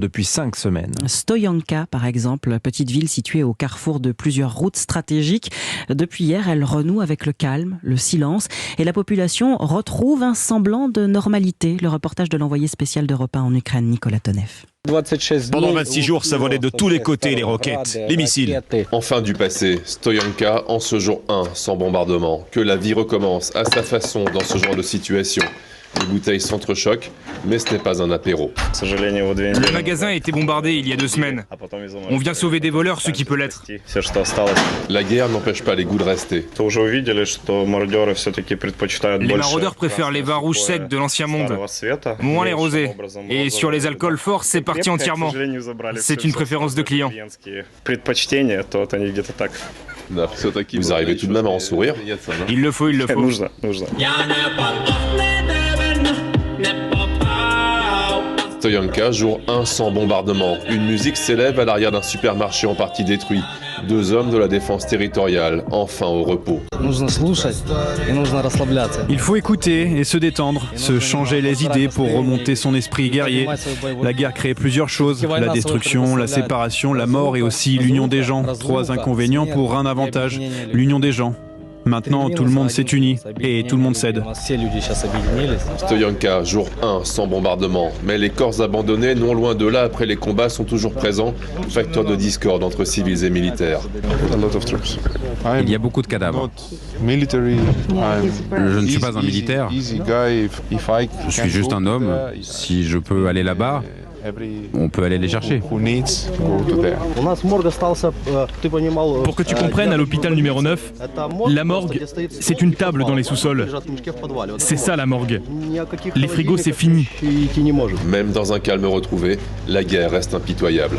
depuis 5 semaines. Stoyanka, par exemple, petite ville située au carrefour de plusieurs routes stratégiques. Depuis hier, elle renoue avec le calme, le silence et la population retrouve un semblant de normalité. Le reportage de l'envoyé spécial d'Europe 1 en Ukraine, Nicolas Tonev. Pendant 26 jours, ça volait de tous les côtés, les roquettes, les missiles. Enfin du passé, Stoyanka en ce jour 1, sans bombardement. Que la vie recommence à sa façon dans ce genre de situation. Les bouteilles s'entrechoquent, mais ce n'est pas un apéro. Le magasin a été bombardé il y a 2 semaines. On vient sauver des voleurs, ce qui peut l'être. La guerre n'empêche pas les goûts de rester. Les maraudeurs préfèrent les vins rouges secs de l'ancien monde, moins les rosés. Et sur les alcools forts, c'est parti entièrement. C'est une préférence de client. Vous arrivez tout de même à en sourire. Il le faut, il le faut. Stoyanka, jour 1 sans bombardement. Une musique s'élève à l'arrière d'un supermarché en partie détruit. 2 hommes de la défense territoriale, enfin au repos. Il faut écouter et se détendre, se changer les idées pour remonter son esprit guerrier. La guerre crée plusieurs choses, la destruction, la séparation, la mort et aussi l'union des gens. 3 inconvénients pour un avantage, l'union des gens. Maintenant, tout le monde s'est uni et tout le monde cède. Stoyanka, jour 1 sans bombardement. Mais les corps abandonnés, non loin de là après les combats, sont toujours présents. Facteur de discorde entre civils et militaires. Il y a beaucoup de cadavres. Je ne suis pas un militaire. Je suis juste un homme. Si je peux aller là-bas, on peut aller les chercher. Pour que tu comprennes, à l'hôpital numéro 9, la morgue, c'est une table dans les sous-sols. C'est ça la morgue. Les frigos, c'est fini. Même dans un calme retrouvé, la guerre reste impitoyable.